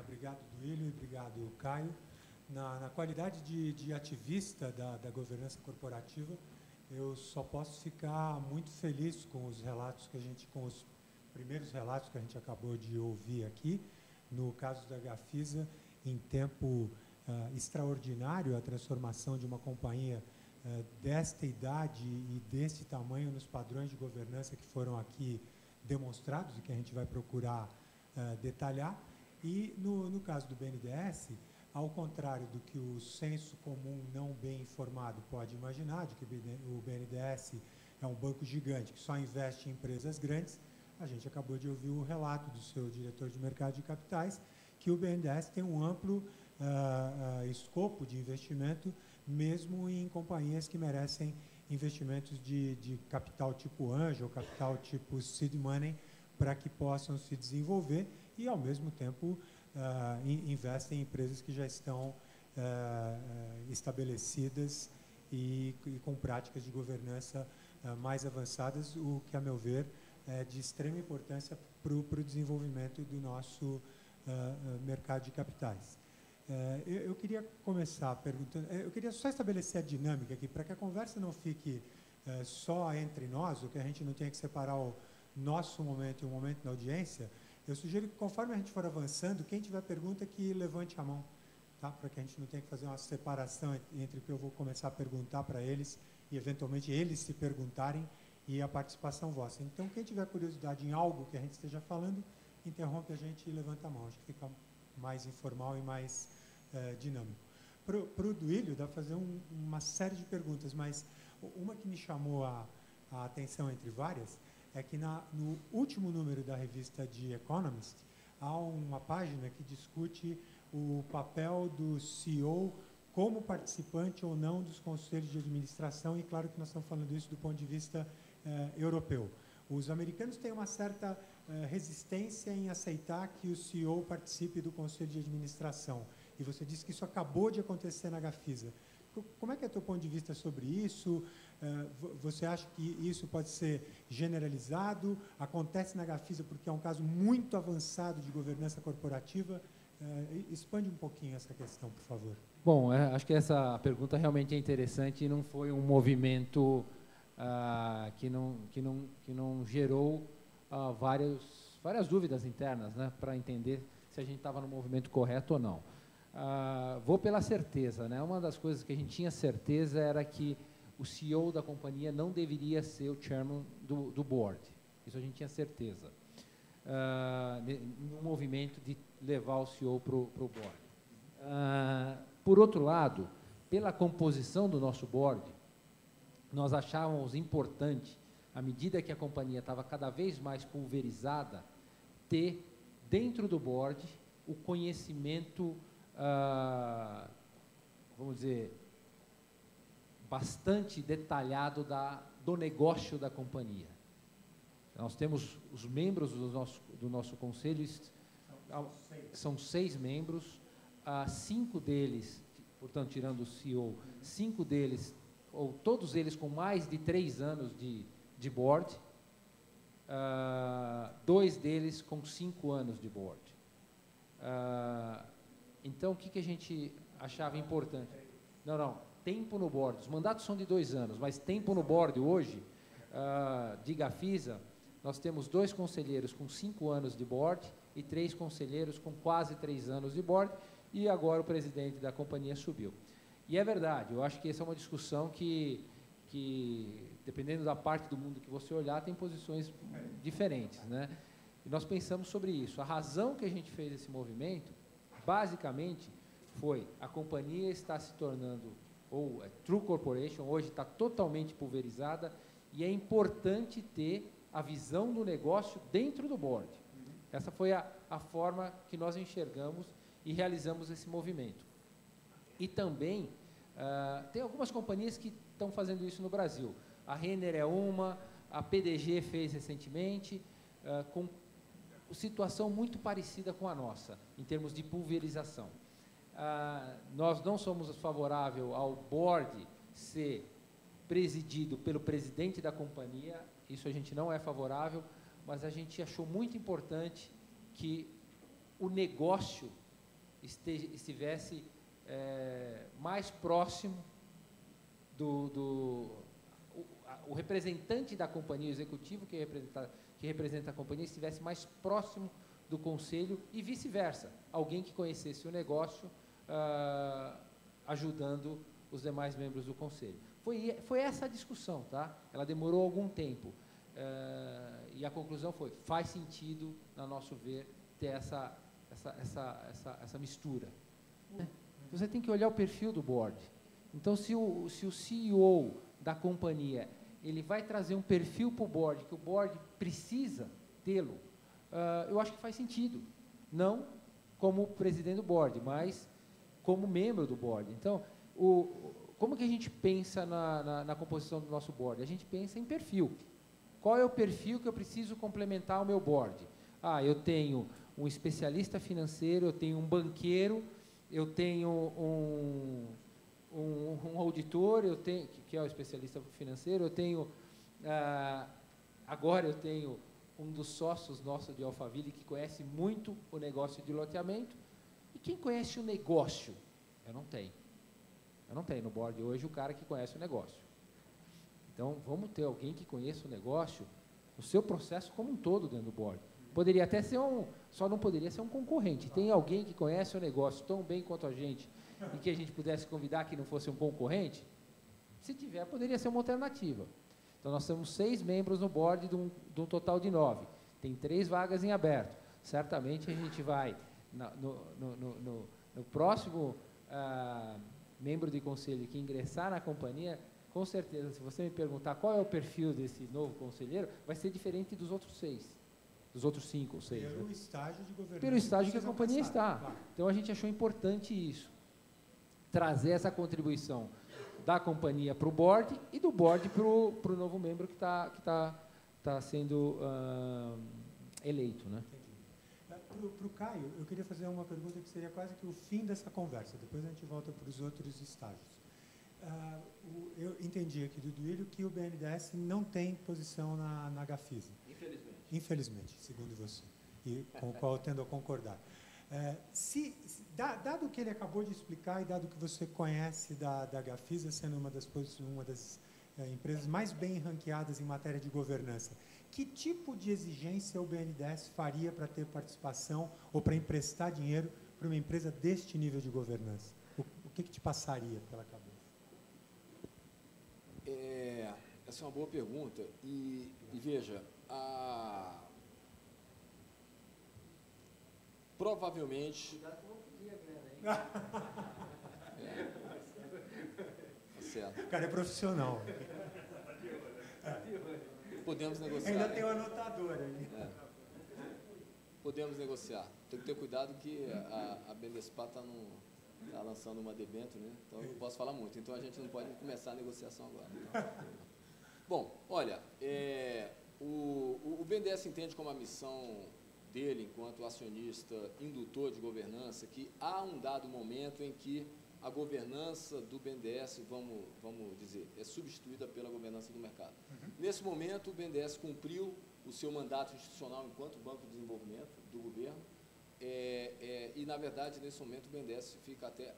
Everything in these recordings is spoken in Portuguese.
Obrigado, Duílio, e obrigado, Caio. Na qualidade de ativista da governança corporativa, eu só posso ficar muito feliz com os relatos com os primeiros relatos que a gente acabou de ouvir aqui. No caso da Gafisa, em tempo extraordinário, a transformação de uma companhia desta idade e desse tamanho nos padrões de governança que foram aqui demonstrados e que a gente vai procurar detalhar. E no caso do BNDES, ao contrário do que o senso comum não bem informado pode imaginar, de que o BNDES é um banco gigante que só investe em empresas grandes, a gente acabou de ouvir o relato do seu diretor de mercado de capitais, que o BNDES tem um amplo escopo de investimento, mesmo em companhias que merecem investimentos de capital tipo anjo ou capital tipo seed money, para que possam se desenvolver e, ao mesmo tempo, investem em empresas que já estão estabelecidas e com práticas de governança mais avançadas, o que, a meu ver, é de extrema importância para o desenvolvimento do nosso mercado de capitais. Eu queria começar perguntando, eu queria só estabelecer a dinâmica aqui, para que a conversa não fique só entre nós, ou que a gente não tenha que separar o nosso momento e o momento da audiência. Eu sugiro que, conforme a gente for avançando, quem tiver pergunta que levante a mão, tá? Para que a gente não tenha que fazer uma separação entre o que eu vou começar a perguntar para eles e, eventualmente, eles se perguntarem e a participação vossa. Então, quem tiver curiosidade em algo que a gente esteja falando, interrompe a gente e levanta a mão. Acho que fica mais informal e mais dinâmico. Para o Duílio, dá para fazer uma série de perguntas, mas uma que me chamou a atenção entre várias é que no último número da revista The Economist há uma página que discute o papel do CEO como participante ou não dos conselhos de administração, e claro que nós estamos falando isso do ponto de vista europeu. Os americanos têm uma certa resistência em aceitar que o CEO participe do conselho de administração, e você disse que isso acabou de acontecer na Gafisa. Como é que é o teu ponto de vista sobre isso? Você acha que isso pode ser generalizado? Acontece na Gafisa porque é um caso muito avançado de governança corporativa? Expande um pouquinho essa questão, por favor. Bom, acho que essa pergunta realmente é interessante e não foi um movimento que não gerou várias dúvidas internas, né, para entender se a gente estava no movimento correto ou não. Vou pela certeza, né? Uma das coisas que a gente tinha certeza era que o CEO da companhia não deveria ser o chairman do board. Isso a gente tinha certeza. No movimento de levar o CEO para o board. Por outro lado, pela composição do nosso board, nós achávamos importante, à medida que a companhia estava cada vez mais pulverizada, ter dentro do board o conhecimento, vamos dizer, bastante detalhado do negócio da companhia. Nós temos os membros do nosso conselho, são 6 membros, 5 deles, portanto, tirando o CEO, 5 deles, ou todos eles com mais de 3 anos de board, 2 deles com 5 anos de board. Então, o que a gente achava importante? Não, tempo no board. Os mandatos são de 2 anos, mas tempo no board hoje, de Gafisa, nós temos 2 conselheiros com 5 anos de board e 3 conselheiros com quase 3 anos de board, e agora o presidente da companhia subiu. E é verdade, eu acho que essa é uma discussão que dependendo da parte do mundo que você olhar, tem posições diferentes, né? E nós pensamos sobre isso. A razão que a gente fez esse movimento, basicamente, foi a companhia está se tornando, ou True Corporation, hoje está totalmente pulverizada, e é importante ter a visão do negócio dentro do board. Essa foi a forma que nós enxergamos e realizamos esse movimento. E também, tem algumas companhias que estão fazendo isso no Brasil. A Renner é uma, a PDG fez recentemente, com situação muito parecida com a nossa, em termos de pulverização. Nós não somos favoráveis ao board ser presidido pelo presidente da companhia, isso a gente não é favorável, mas a gente achou muito importante que o negócio estivesse mais próximo o representante da companhia, o executivo que representa a companhia, estivesse mais próximo do conselho e vice-versa, alguém que conhecesse o negócio ajudando os demais membros do conselho. Foi essa a discussão, tá? Ela demorou algum tempo e a conclusão foi: faz sentido, na nosso ver, ter essa mistura. Você tem que olhar o perfil do board. Então, se o CEO da companhia ele vai trazer um perfil para o board, que o board precisa tê-lo, eu acho que faz sentido. Não como presidente do board, mas como membro do board. Então, como que a gente pensa na composição do nosso board? A gente pensa em perfil. Qual é o perfil que eu preciso complementar o meu board? Eu tenho um especialista financeiro, eu tenho um banqueiro, eu tenho um auditor, que é o especialista financeiro, agora eu tenho um dos sócios nossos de Alphaville que conhece muito o negócio de loteamento. E quem conhece o negócio? Eu não tenho. Eu não tenho no board hoje o cara que conhece o negócio. Então, vamos ter alguém que conheça o negócio, o seu processo como um todo dentro do board. Poderia até ser só não poderia ser um concorrente. Tem alguém que conhece o negócio tão bem quanto a gente e que a gente pudesse convidar que não fosse um concorrente? Se tiver, poderia ser uma alternativa. Então, nós temos 6 membros no board de um total de 9. Tem 3 vagas em aberto. Certamente, a gente vai, no próximo membro de conselho que ingressar na companhia, com certeza, se você me perguntar qual é o perfil desse novo conselheiro, vai ser diferente dos outros 6, dos outros 5 ou 6. Pelo estágio de governança. Pelo estágio que a companhia está. Claro. Então, a gente achou importante isso, trazer essa contribuição da companhia para o board e do board para o novo membro que tá sendo eleito, né? Para o Caio, eu queria fazer uma pergunta que seria quase que o fim dessa conversa. Depois a gente volta para os outros estágios. Eu entendi aqui do Duílio que o BNDES não tem posição na Gafisa. Infelizmente. Infelizmente, segundo você, e com o qual eu tendo a concordar. Dado o que ele acabou de explicar e dado que você conhece da Gafisa, sendo uma das empresas mais bem ranqueadas em matéria de governança, que tipo de exigência o BNDES faria para ter participação ou para emprestar dinheiro para uma empresa deste nível de governança? O que te passaria pela cabeça? Essa é uma boa pergunta. E veja, provavelmente... Cuidado que eu vou pedir a grana, hein? Tá certo. O cara é profissional. Podemos negociar. Ainda tem o anotador aí. Podemos negociar. Tem que ter cuidado que a Bendespa está lançando uma debênture, né? Então eu não posso falar muito. Então a gente não pode começar a negociação agora. Então. Bom, olha, o BNDES entende como a missão dele, enquanto acionista indutor de governança, que há um dado momento em que a governança do BNDES, vamos dizer, é substituída pela governança do mercado. Nesse momento, o BNDES cumpriu o seu mandato institucional enquanto Banco de Desenvolvimento do governo, e, na verdade, nesse momento, o BNDES fica até,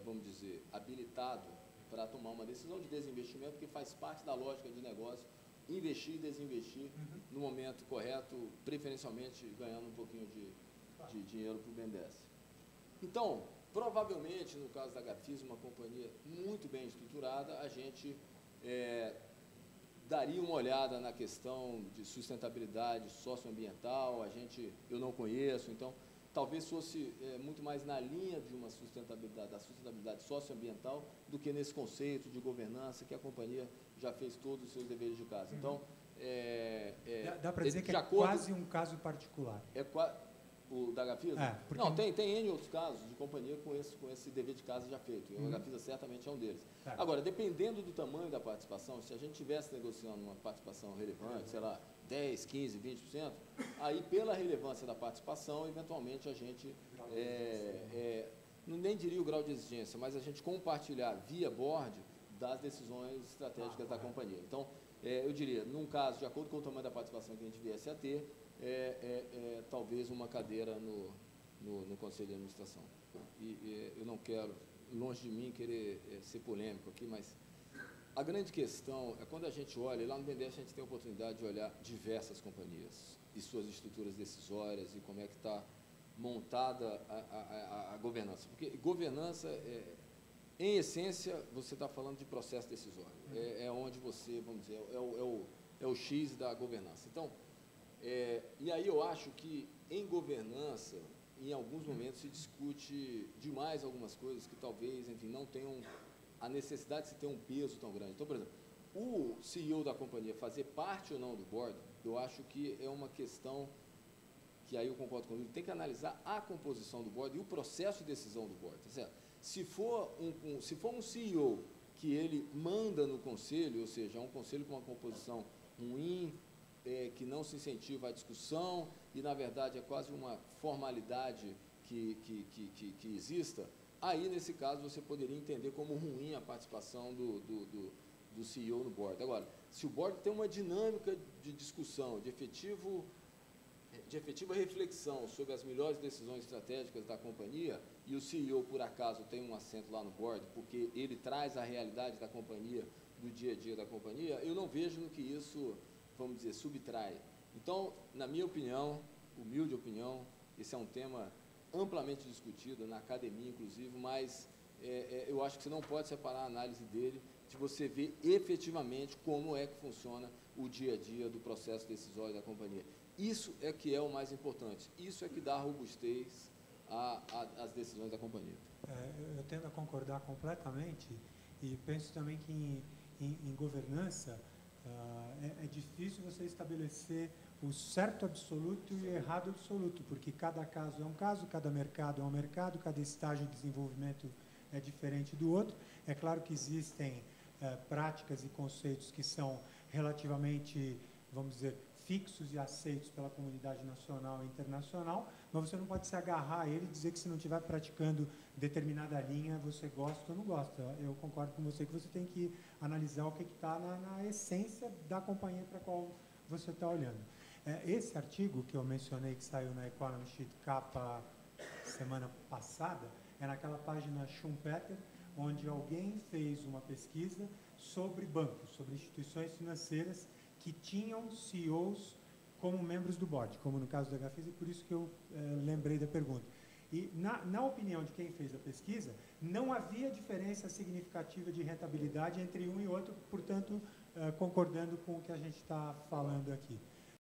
vamos dizer, habilitado para tomar uma decisão de desinvestimento, que faz parte da lógica de negócio, investir e desinvestir no momento correto, preferencialmente ganhando um pouquinho de dinheiro para o BNDES. Então, provavelmente, no caso da Gafisa, uma companhia muito bem estruturada, a gente daria uma olhada na questão de sustentabilidade socioambiental. Eu não conheço, então talvez fosse muito mais na linha de uma sustentabilidade, da sustentabilidade socioambiental, do que nesse conceito de governança que a companhia já fez todos os seus deveres de casa. Então, dá para dizer que é quase um caso particular. O da Gafisa? Porque... Não, tem N outros casos de companhia com esse dever de casa já feito. A Gafisa certamente é um deles. Agora, dependendo do tamanho da participação, se a gente estivesse negociando uma participação relevante, sei lá, 10, 15, 20%, aí pela relevância da participação, eventualmente a gente, nem diria o grau de exigência, mas a gente compartilhar via board das decisões estratégicas da companhia. Então, eu diria, num caso, de acordo com o tamanho da participação que a gente viesse a ter, talvez uma cadeira no Conselho de Administração. E eu não quero, longe de mim, querer ser polêmico aqui, mas a grande questão é quando a gente olha, lá no BNDES a gente tem a oportunidade de olhar diversas companhias e suas estruturas decisórias e como é que está montada a governança. Porque governança, em essência, você está falando de processo decisório. É onde você, vamos dizer, é o X da governança. Então, e aí eu acho que em governança, em alguns momentos, se discute demais algumas coisas que talvez, enfim, não tenham a necessidade de se ter um peso tão grande. Então, por exemplo, o CEO da companhia fazer parte ou não do board, eu acho que é uma questão que aí eu concordo com ele, tem que analisar a composição do board e o processo de decisão do board, tá certo? Se for um CEO que ele manda no conselho, ou seja, um conselho com uma composição ruim, que não se incentiva a discussão e, na verdade, é quase uma formalidade que exista, aí, nesse caso, você poderia entender como ruim a participação do CEO no board. Agora, se o board tem uma dinâmica de discussão, de efetiva reflexão sobre as melhores decisões estratégicas da companhia, e o CEO, por acaso, tem um assento lá no board, porque ele traz a realidade da companhia, do dia a dia da companhia, eu não vejo no que isso, vamos dizer, subtrai. Então, na minha opinião, humilde opinião, esse é um tema amplamente discutido na academia, inclusive, mas eu acho que você não pode separar a análise dele de você ver efetivamente como é que funciona o dia a dia do processo decisório da companhia. Isso é que é o mais importante. Isso é que dá robustez às decisões da companhia. Eu tendo a concordar completamente e penso também que em governança é difícil você estabelecer o certo absoluto e o errado absoluto, porque cada caso é um caso, cada mercado é um mercado, cada estágio de desenvolvimento é diferente do outro. É claro que existem práticas e conceitos que são relativamente, vamos dizer, fixos e aceitos pela comunidade nacional e internacional, mas você não pode se agarrar a ele e dizer que se não estiver praticando determinada linha, você gosta ou não gosta. Eu concordo com você que você tem que analisar o que está na essência da companhia para a qual você está olhando. Esse artigo que eu mencionei, que saiu na Economist capa semana passada, é naquela página Schumpeter, onde alguém fez uma pesquisa sobre bancos, sobre instituições financeiras que tinham CEOs como membros do board, como no caso da Gafisa, e por isso que eu lembrei da pergunta. E, na opinião de quem fez a pesquisa, não havia diferença significativa de rentabilidade entre um e outro, portanto, concordando com o que a gente está falando aqui.